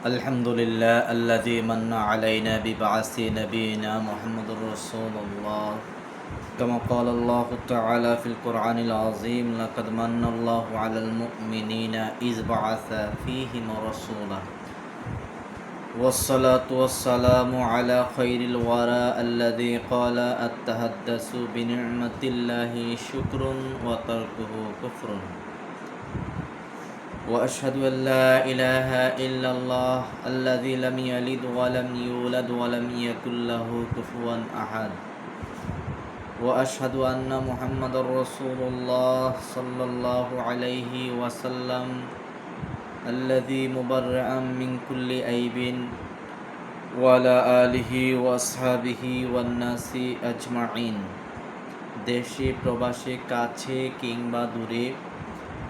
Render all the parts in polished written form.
الحمد لله الذي من علينا ببعث نبينا محمد رسول الله كما قال الله تعالى في القرآن العظيم لقد من الله على المؤمنين إذ بعث فيهم رسولا والصلاة والسلام على خير الورى الذي قال التحدث بنعمة الله شكر وتركه كفر وأشهد أن لا إله إلا الله الذي لم يلد ولم يولد ولم يكن له كفوا أحد وأشهد أن محمد رسول الله صلى الله عليه وسلم الذي مبرأ من كل عيب وعلى آله وأصحابه والناس أجمعين দেশে প্রবাসে কাছে কিংবা দূরে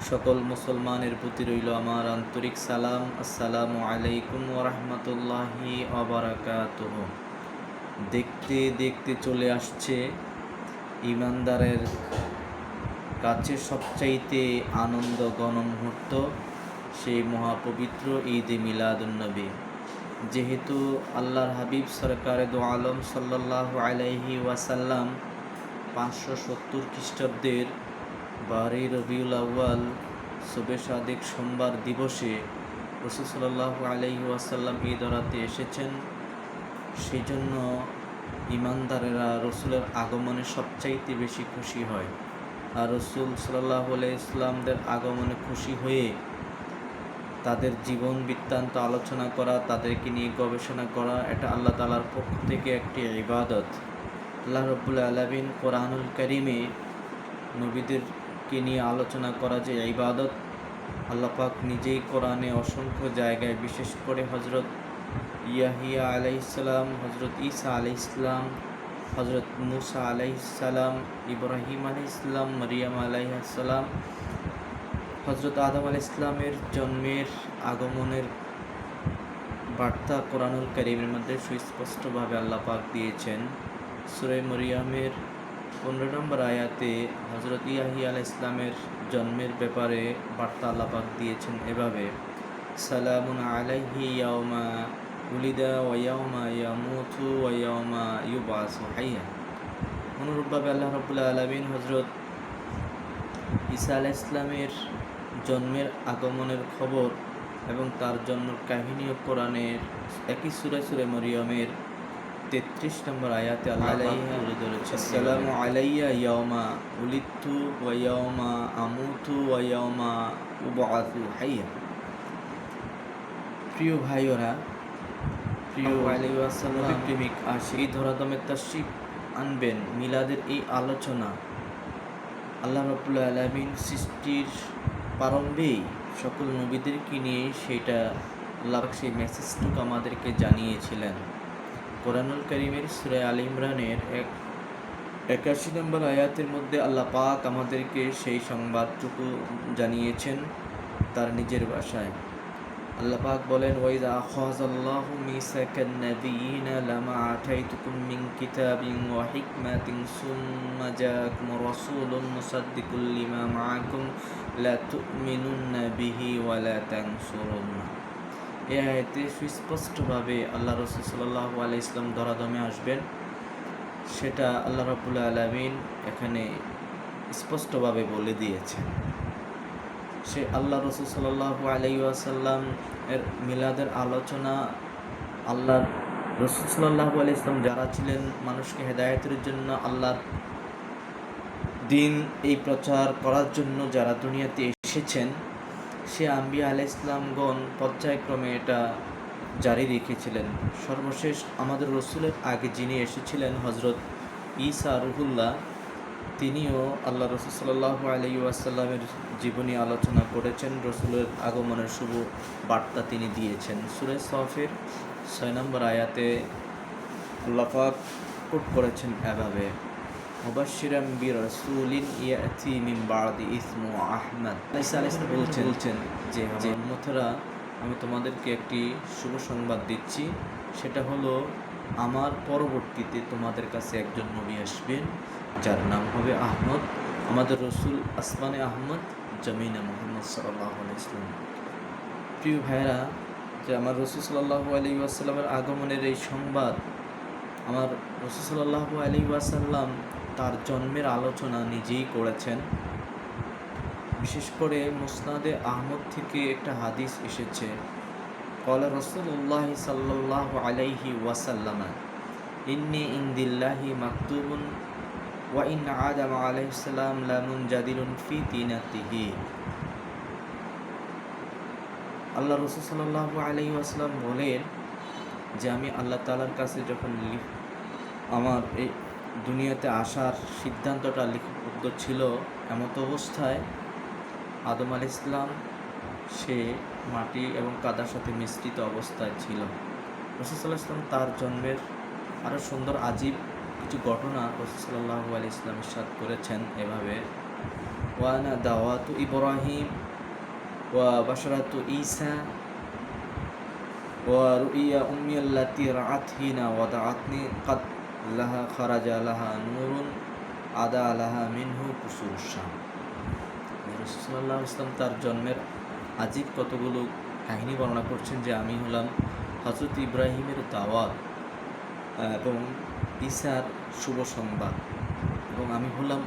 সকল মুসলমানের প্রতি রইল আমার আন্তরিক সালাম। আসসালামু আলাইকুম ওয়া রাহমাতুল্লাহি ওয়া বারাকাতুহু। দেখতে দেখতে চলে আসছে ঈমানদারের কাছে সবচাইতে আনন্দ গণমুহূর্ত, সেই মহাপবিত্র ঈদে মিলাদুন্নবী। যেহেতু আল্লাহর হাবিব সরকারে দো আলম সাল্লাল্লাহু আলাইহি ওয়াসাল্লাম 570 খ্রিস্টাব্দের 12 রবিউল আউয়াল শবে সাদেক সোমবার দিবসে রাসূল সাল্লাল্লাহু আলাইহি ওয়াসাল্লাম ঈদ রাতে এসেছেন, সেই জন্য ঈমানদারেরা রসুলের আগমনে সবচাইতে বেশি খুশি হয়। আর রসুল সাল্লাল্লাহু আলাইহি ওয়াসাল্লামদের আগমনে খুশি হয়ে তাদের জীবন বৃত্তান্ত আলোচনা করা, তাদেরকে নিয়ে গবেষণা করা, এটা আল্লাহ তাআলার পক্ষ থেকে একটি ইবাদত। আল্লাহ রাব্বুল আলামিন কোরআনুল কারীমে নবীদেরকে নিয়ে আলোচনা করা যে ইবাদত, আল্লাহ পাক নিজেই কোরআনে অসংখ্য জায়গায়, বিশেষ করে হযরত ইয়াহিয়া আলাইহিস সালাম, হযরত ঈসা আলাইহিস সালাম, হযরত মুসা আলাইহিস সালাম, ইব্রাহিম আলাইহিস সালাম, মারিয়াম আলাইহিস সালাম, হযরত আদম আলাইহিস সালামের জন্মের আগমনের বার্তা কোরআনুল কারীমের মধ্যে সুস্পষ্টভাবে আল্লাহ পাক দিয়েছেন। সূরা মরিয়মের 15 নম্বর আয়াতে হযরত ইয়াহিয়া আলাইহিস সালামের জন্মের ব্যাপারে বার্তা আল্লাহ পাক দিয়েছেন এভাবে, সালামুন আলাইহি ইয়াউমা উলিদা ওয়া ইয়াউমা ইয়ামুতু ওয়া ইয়াউমা ইউবাসু হাইয়া। অনুরূপভাবে আল্লাহ রাব্বুল আলামিন হযরত ঈসা আলাইহিস সালামের জন্মের আগমনের খবর এবং তার জন্মের কাহিনীও কোরআনের একই সূরা মরিয়মের 33 নম্বর আয়াতে আল্লাহ তুলে ধরেছেন, আসসালামু আলাইয়া ইয়াউমা উলিদতু ওয়া ইয়াউমা আমুতু ওয়া ইয়াউমা উবআসু হাইয়া। প্রিয় ভাইয়েরা, প্রিয় আলাইহি ওয়াসাল্লাম প্রেমিক আশিক, এই ধরাধামে তাশরীফ আনবেন মিলাদের এই আলোচনা। আল্লাহ রাব্বুল আলামিন সৃষ্টির প্রারম্ভেই সকল নবীদেরকে নিয়ে সেটা আল্লাহ সেই মেসেজটুকু আমাদেরকে জানিয়েছিলেন। কোরআনুল কারীমের সূরা আল ইমরানের 81 নম্বর আয়াতের মধ্যে আল্লাহ পাক আমাদেরকে সেই সংবাদটুকু জানিয়েছেন তার নিজের ভাষায়। আল্লাহ পাক বলেন, ওয়াইযা আখাযাল্লাহু মিসাকান নাবিয়িনা লামা আতাইতুকুম মিন কিতাবিন ওয়া হিকমাতিন সুম্মা জাআকুম রাসূলুন মুসাদ্দিকুল লিমা মাআকুম লা তু'মিনুন্না বিহি ওয়া লা তানসুরুন্না। এই আয়াতে সুস্পষ্টভাবে আল্লাহ রাসূল সাল্লাল্লাহু আলাইহি ওয়াসাল্লাম ধরাধামে আসবেন, সেটা আল্লাহ রাব্বুল আলামিন এখানে স্পষ্টভাবে বলে দিয়েছেন। সে আল্লাহ রাসূল সাল্লাল্লাহু আলাইহি ওয়াসাল্লাম এর মিলাদের আলোচনা, আল্লাহ রাসূল সাল্লাল্লাহু আলাইহি ওয়াসাল্লাম যারা ছিলেন মানুষকে হেদায়েতের জন্য, আল্লাহর দিন এই প্রচার করার জন্য যারা দুনিয়াতে এসেছেন, সে আম্বিয়া আলাইহিস সালামগণ পর্যায়ক্রমে এটা জারি রেখেছিলেন। সর্বশেষ আমাদের রসুলের আগে যিনি এসেছিলেন হযরত ঈসা রুহুল্লাহ, তিনিও আল্লাহ রাসূল সাল্লাল্লাহু আলাইহি ওয়াসাল্লামের জীবনী আলোচনা করেছেন, রসুলের আগমনের শুভ বার্তা তিনি দিয়েছেন। সূরা সফের 6 নম্বর আয়াতে আল্লাহ পাক কোট করেছেন এভাবে, মুবাশশিরাম বিরাসূলিন ইয়াতি মিন বাদি ইসমুহু আহমদ। ঈসা আলাইহিস সালাম বলছেন যে উম্মতরা, আমি তোমাদেরকে একটি শুভ সংবাদ দিচ্ছি, সেটা হলো আমার পরবর্তীতে তোমাদের কাছে একজন নবী আসবেন যার নাম হবে আহমদ। আমাদের রসুল আসমানে আহমদ, জমিনে মুহাম্মদ সাল্লাল্লাহু আলাইহি ওয়াসাল্লাম। প্রিয় ভাইরা, যে আমার রাসূল সাল্লাল্লাহু আলাইহি ওয়াসাল্লামের আগমনের এই সংবাদ, আমার রাসূল সাল্লাল্লাহু আলাইহি ওয়াসাল্লাম তার জন্মের আলোচনা নিজেই করেছেন। বিশেষ করে মুসনাদে আহমদ থেকে একটা হাদিস এসেছে, ক্বালা রাসূলুল্লাহ সাল্লাল্লাহু আলাইহি ওয়াসাল্লাম ইন্নী ইনদিল্লাহি মাকতুবুন ওয়া ইন আদম আলাইহিস সালাম লামুনজাদিলুন ফি তিনাতিহি। আল্লাহ রাসূল সাল্লাল্লাহু আলাইহি ওয়াসাল্লাম বলেন যে আমি আল্লাহ তাআলার কাছে যখন আমার এই দুনিয়াতে আসার সিদ্ধান্তটা লিপিবদ্ধ ছিল, এমত অবস্থায় আদম আলাইহিস সালাম সে মাটি এবং কাদার সাথে মিশ্রিত অবস্থায় ছিল। রাসূল সাল্লাল্লাহু আলাইহি ওয়াসাল্লাম তার জন্মের আরও সুন্দর আজীব কিছু ঘটনা রাসূল সাল্লাল্লাহু আলাইহি ওয়াসাল্লাম ইরশাদ করেছেন এভাবে, ওয়ানা দাওয়াতু ইব্রাহিম ওয়া বাশরাতু ঈসা ওয়া রুইয়া উম্মি আল্লাতী রাআত হিনা ওয়াদাআতনি কাদ লাহা খারাজা লাহা নূরুন আদা লাহা মিনহু কুসুরুশ শাম। রাসূল সাল্লাল্লাহু আলাইহি ওয়াসাল্লাম তার জন্মের আজীব কতগুলো কাহিনী বর্ণনা করছেন যে আমি হলাম হযরত ইব্রাহিমের দাওয়াত এবং ঈসার শুভ সংবাদ, এবং আমি হলাম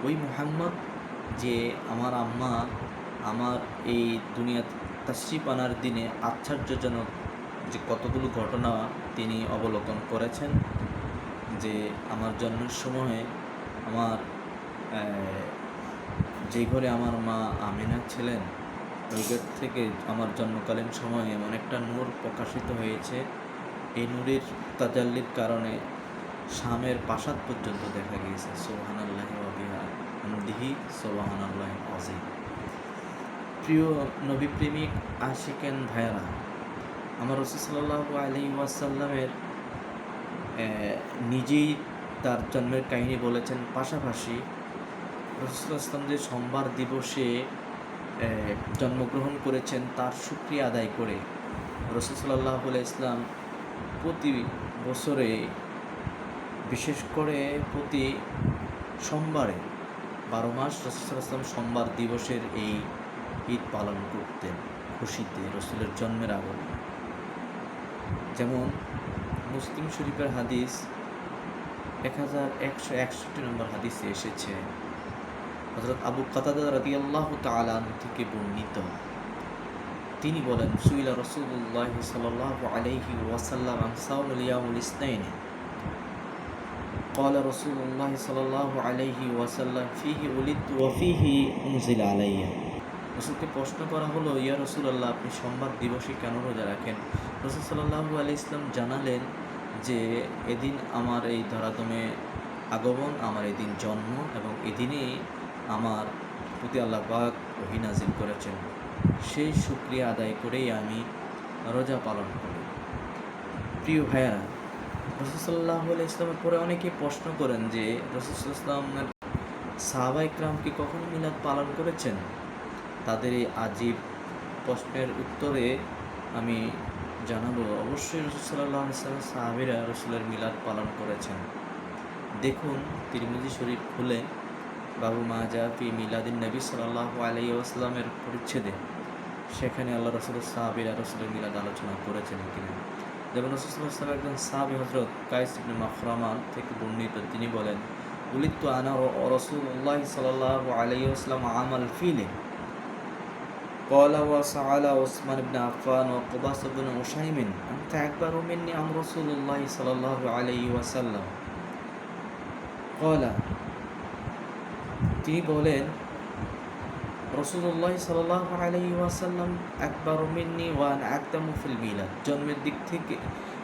ওই মুহাম্মদ যে আমার আম্মা আমার এই দুনিয়া তাশরিফ আনার দিনে আশ্চর্যজনক যে কতগুলো ঘটনা তিনি অবলোকন করেছেন। যে আমার জন্মের সময়ে আমার যে ঘরে আমার মা আমিনা ছিলেন, ওই ঘর থেকে আমার জন্মকালীন সময়ে এমন একটা নূর প্রকাশিত হয়েছে, এই নূরের তাজাল্লির কারণে শামের প্রাসাদ পর্যন্ত দেখা গিয়েছে। সুবহানাল্লাহি ওয়া বিহামদিহি সুবহানাল্লাহিল আযীম। প্রিয় নবী প্রেমিক আশিকেন ভাইয়েরা, আমার রাসূল সাল্লাল্লাহু আলাইহি ওয়াসাল্লামের নিজেই তার জন্মের কাহিনী বলেছেন, পাশাপাশি রাসূল সাল্লাল্লাহু আলাইহি ওয়াসাল্লাম যে সোমবার দিবসে জন্মগ্রহণ করেছেন তার শুকরিয়া আদায় করে রাসূল সাল্লাল্লাহু আলাইহি ওয়াসাল্লাম প্রতি বছরে, বিশেষ করে প্রতি সোমবারে 12 মাস রাসূল সাল্লাল্লাহু আলাইহি ওয়াসাল্লাম সোমবার দিবসের এই ঈদ পালন করতেন খুশিতে রসুলের জন্মের আগমনে। যেমন মুসলিম শরীফের হাদিস 1161 নম্বর হাদিসে এসেছে, হযরত আবু কাতাদা রাদিয়াল্লাহু তাআলা আনহু থেকে বর্ণিত, তিনি বলেন, সুইলা রাসূলুল্লাহ সাল্লাল্লাহু আলাইহি ওয়াসাল্লাম আন সাওমুল ইয়াউমুল ইসনাইন, ক্বালা রাসূলুল্লাহ সাল্লাল্লাহু আলাইহি ওয়াসাল্লাম ফীহি উলিদতু ওয়া ফীহি উনজিলা আলাইয়া। রাসূলকে প্রশ্ন করা হলো, ইয়া রাসূলুল্লাহ, আপনি সোমবার দিবসে কেন রোজা রাখেন? রাসূল সাল্লাল্লাহু আলাইহি ওয়াসাল্লাম জানালেন যে এদিন আমার এই ধরাতমে আগমন, আমার এদিন জন্ম, এবং এদিনেই আমার প্রতি আল্লাহ পাক ওহী নাযিল করেছেন, সেই শুকরিয়া আদায় করেই আমি রোজা পালন করি। প্রিয় ভাইয়েরা, রাসূল সাল্লাল্লাহু আলাইহি ওয়াসাল্লামের পরে অনেকেই প্রশ্ন করেন যে রাসূল সাল্লাল্লাহু আলাইহি ওয়াসাল্লামের সাহাবায়ে কেরাম কি কখনো মিলাদ পালন করেছেন? তাদের এই আজীব প্রশ্নের উত্তরে আমি জানাবো, অবশ্যই রাসূল সাল্লাল্লাহু আলাইহি ওয়াসাল্লামের সাহাবীরা রাসূলের মিলাদ পালন করেছেন। দেখুন তিরমিজি শরীফ খুলে বাবু মা জা ফি মিলাদিন নবী সাল্লাল্লাহু আলাইহি ওয়াসাল্লামের পরিচ্ছেদে, সেখানে আল্লাহ রাসূলের সাহাবীরা রাসূলের মিলাদ আলোচনা করেছেন কিনা। যেমন রাসূল সাল্লাল্লাহু আলাইহি ওয়াসাল্লামের একজন সাহাবী হযরত কায়েস ইবনে মাখরামা থেকে বর্ণিত, তিনি বলেন, উলিদতু আনা রাসূলুল্লাহ সাল্লাল্লাহু আলাইহি ওয়াসাল্লাম আমাল ফিলে ক্বালা ওয়া সাআলা উসমান ইবনে আফফান ওয়া কুবাস ইবনে উসাইমিন আনতা আকবারু মিন্নি আম রাসূলুল্লাহ সাল্লাল্লাহু আলাইহি ওয়াসাল্লাম। ক্বালা, তিনি বলেন, রাসূলুল্লাহ সাল্লাল্লাহু আলাইহি ওয়াসাল্লাম আকবারু মিন্নি ওয়া আনা আকদামু ফিল মিলাদ। জন্মের দিক থেকে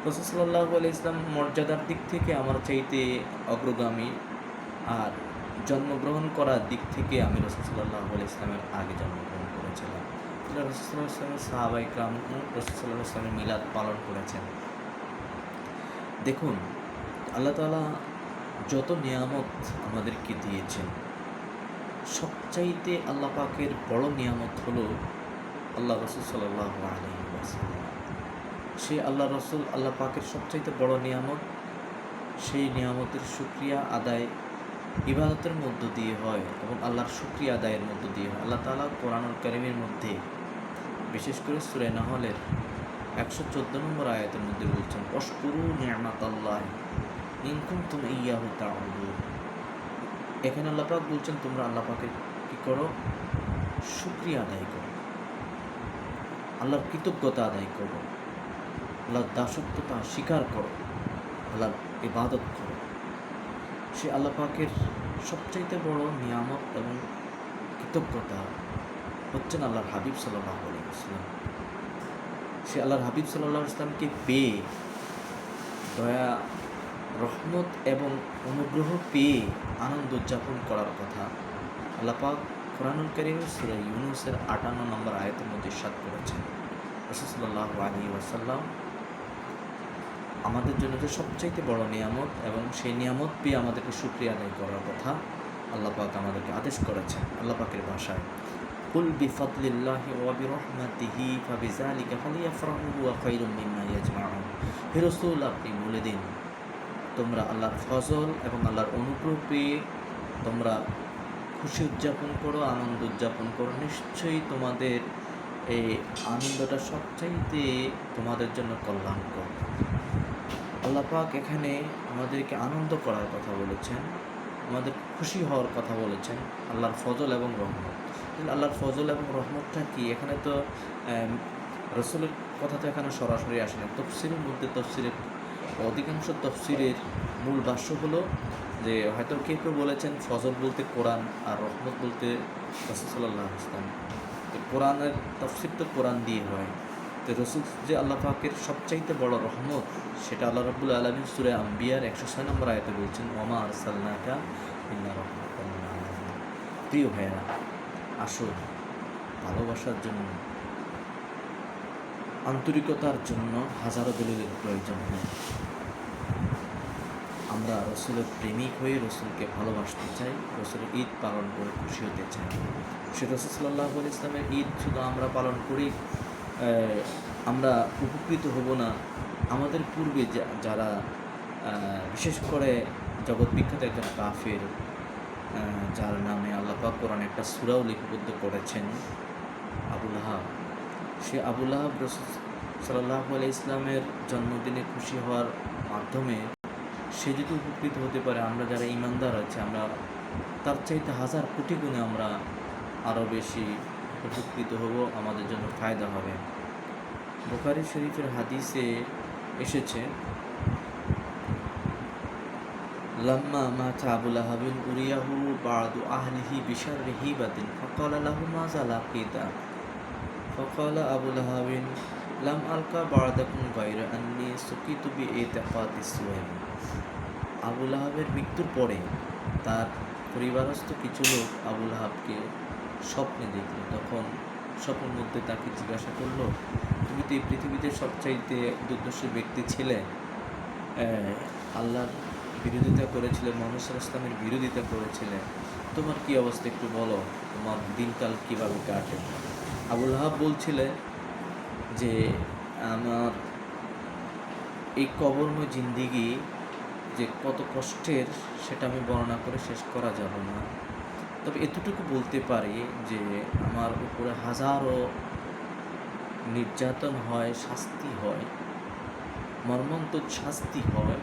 রাসূল সাল্লাল্লাহু আলাইহি ওয়াসাল্লাম মর্যাদার দিক থেকে আমার চাইতে অগ্রগামী, আর জন্মগ্রহণ করার দিক থেকে আমি রাসূল সাল্লাল্লাহু আলাইহি ওয়াসাল্লামের আগে জন্মগ্রহণ করেছিলাম। রাসূল সাল্লাল্লাহু আলাইহি ওয়াসাল্লামের সাহাবায়ে কেরাম রাসূল সাল্লাল্লাহু আলাইহি ওয়াসাল্লামের মিলাদ পালন করেছেন। দেখুন, আল্লাহ তাআলা যত নিয়ামত আমাদেরকে দিয়েছেন, সবচাইতে আল্লাহ পাকের বড় নিয়ামত হলো আল্লাহ রাসূল সাল্লাল্লাহু আলাইহি ওয়াসাল্লাম। সেই আল্লাহ রাসূল আল্লাহ পাকের সবচাইতে বড় নিয়ামত, সেই নিয়ামতের শুকরিয়া আদায় ইবাদতের মধ্য দিয়ে হয় এবং আল্লাহর শুকরিয়া আদায়ের মধ্য দিয়ে হয়। আল্লাহ তাআলা কোরআনুল কারীমের মধ্যে বিশেষ করে সূরা নাহলের 114 নম্বর আয়াতের মধ্যে বলছেন ওয়াশকুরু নি'মাতাল্লাহ ইন কুনতুম ইয়্যাহু তা'বুদুন। এখানে আল্লাহ পাক বলছেন তোমরা আল্লাহ পাকের কি করো, শুকরিয়া আদায় করো, আল্লাহর কৃতজ্ঞতা আদায় করো, আল্লাহর দাসত্বতা স্বীকার করো, আল্লাহর ইবাদত করো। সে আল্লাহ পাকের সবচাইতে বড় নিয়ামত এবং কৃতজ্ঞতা হচ্ছেন আল্লাহর হাবিব সাল্লাল্লাহু আলাইহি ওয়াসাল্লাম। সে আল্লাহর হাবিব সাল্লাল্লাহু আলাইহি ওয়াসাল্লামকে পেয়ে, দয়া, রহমত এবং অনুগ্রহ পেয়ে আনন্দ উদযাপন করার কথা আল্লাহ পাক কোরআনুল কারীমের সূরা ইউনূসের 58 নম্বর আয়াতের মধ্যে ইরশাদ করেছেন। রাসূল সাল্লাল্লাহু আলাইহি ওয়াসাল্লাম আমাদের জন্য যে সবচাইতে বড় নিয়ামত এবং সেই নিয়ামত পেয়ে আমাদেরকে শুকরিয়া আদায় করার কথা আল্লাহ পাক আমাদেরকে আদেশ করেছেন আল্লাহ পাকের ভাষায়, কুল বিফাদলিল্লাহি ওয়া বিরহমাতিহি ফাবিযালিকা ফালিয়াফরাহু হুয়া খায়রুম মিম্মা ইয়াজমাউন। হে রাসূল, আপনি বলে দিন তোমরা আল্লাহর ফজল এবং আল্লাহর অনুগ্রহ পেয়ে তোমরা খুশি উদযাপন করো, আনন্দ উদযাপন করো। নিশ্চয়ই তোমাদের এই আনন্দটা সবচাইতে তোমাদের জন্য কল্যাণকর। আল্লাহ পাক এখানে আমাদেরকে আনন্দ করার কথা বলেছেন, আমাদের খুশি হওয়ার কথা বলেছেন, আল্লাহর ফজল এবং রহমত। আল্লাহর ফজল এবং রহমতটা কি? এখানে তো রসুলের কথা তো এখানে সরাসরি আসে না। তফসিরের মধ্যে তফসিরের অধিকাংশ তফসিরের মূল ভাষ্য হলো যে হয়তো কেউ কেউ বলেছেন ফজল বলতে কোরআন আর রহমত বলতে রাসূল সাল্লাল্লাহু আলাইহি ওয়াসাল্লাম। তো কোরআনের তফসির তো কোরআন দিয়ে হয়। তো রসুল যে আল্লাহ পাকের সবচাইতে বড় রহমত, সেটা আল্লাহ রাব্বুল আলামিন সূরা আম্বিয়ার 106 নম্বর আয়াতে বলছেন, ওমা আরসালনাকা ইল্লা রাহমাতাল লিল আলামিন। প্রিয় ভাইয়েরা, আসুন ভালোবাসার জন্য, আন্তরিকতার জন্য হাজারো দলিলের প্রয়োজন নেই। আমরা রসুলের প্রেমিক হয়ে রসুলকে ভালোবাসতে চাই, রসুলের ঈদ পালন করে খুশি হতে চাই। সে রসুল সাল্লাল্লাহু আলাইহি ওয়াসাল্লামের ঈদ শুধু আমরা পালন করি, আমরা উপকৃত হব না। আমাদের পূর্বে যারা বিশেষ করে জগৎ বিখ্যাত একজন কাফের, যার নামে আল্লাহ পাক কোরআনে একটা সূরাও লিপিবদ্ধ করেছেন, আবু লাহাব। সে আবু লাহাব রাসূল সাল্লাল্লাহু আলাইহি ইসলামের জন্মদিনে খুশি হওয়ার মাধ্যমে সে যদি উপকৃত হতে পারে, আমরা যারা ঈমানদার আছে আমরা তার চাইতে হাজার কোটি গুণে আমরা আরও বেশি উপকৃত হব, আমাদের জন্য ফায়দা হবে। বুখারী শরীফের হাদিসে এসেছে, লাম্মা মাতা আবু লাহাবিন উরিয়াহু বাদু আহলিহি বিশাররি হিবাতিন ফাকালা লাহু মাজা লাকিতা ফাকালা আবু লাহাবিন লাম আলকা বাদাকুম গায়রা আন্নী সুকিতু বিইতিকাদিস সুয়াইব। আবু লাহাবের মৃত্যুর পরে তার পরিবারস্থ কিছু লোক আবু লাহাবকে স্বপ্নে দেখল। তখন স্বপ্নের মধ্যে তাকে জিজ্ঞাসা করলো, তুমি তো এই পৃথিবীতে সবচাইতে দুর্দর্শী ব্যক্তি ছিলে, আল্লাহর বিরোধিতা করেছিলে, মুহাম্মদ সাল্লাল্লাহু আলাইহি ওয়াসাল্লামের বিরোধিতা করেছিলে, তোমার কী অবস্থা একটু বলো, তোমার দিনকাল কীভাবে কাটে? আবু লাহাব বলছিলে যে আমার এই কবরময় জিন্দিগি যে কত কষ্টের সেটা আমি বর্ণনা করে শেষ করা যাবে না। তবে এতটুকু বলতে পারি যে আমার উপরে হাজারো নির্যাতন হয়, শাস্তি হয়, মর্মন্তুদ শাস্তি হয়।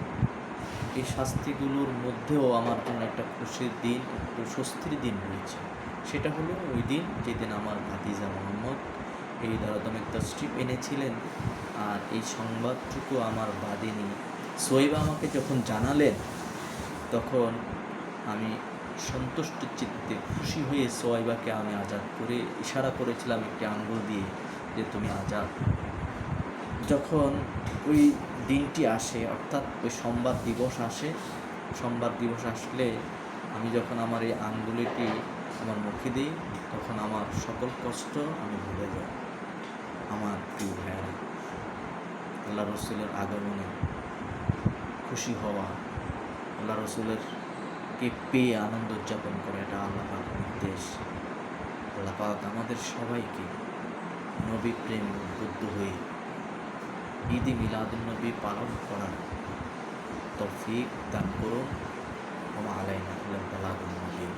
এই শাস্তিগুলোর মধ্যেও আমার জন্য একটা খুশির দিন, একটু স্বস্তির দিন রয়েছে। সেটা হলো ওই দিন যেদিন আমার ভাতিজা মোহাম্মদ এই দরদমে তশরিফ এনেছিলেন, আর এই সংবাদটুকু আমার বাদিনী সোয়েবা আমাকে যখন জানালেন, তখন আমি সন্তুষ্ট চিত্তে খুশি হয়ে সোয়েবাকে আমি আজাদ করে ইশারা করেছিলাম একটি আঙ্গুল দিয়ে যে তুমি আজাদ। যখন ওই দিনটি আসে, অর্থাৎ ওই সোমবার দিবস আসে, সোমবার দিবস আসলে আমি যখন আমার এই আঙ্গুলিটি আমার মুখে দিই, তখন আমার সকল কষ্ট আমি ভুলে যাই। আমার প্রিয় ভাইয়েরা, আল্লাহ রসুলের আগমনে খুশি হওয়া, আল্লাহ রসুলের কে পেয়ে আনন্দ উদযাপন করে, এটা আল্লাহ পাকের নির্দেশ। আল্লাহ পাক আমাদের সবাইকে নবী প্রেম উদ্বুদ্ধ হয়ে ঈদে মিলাদুন্নবী পালন করার তৌফিক দান করুন। ওয়া আলাইনা ইল্লাল বালাগুল মুবিন।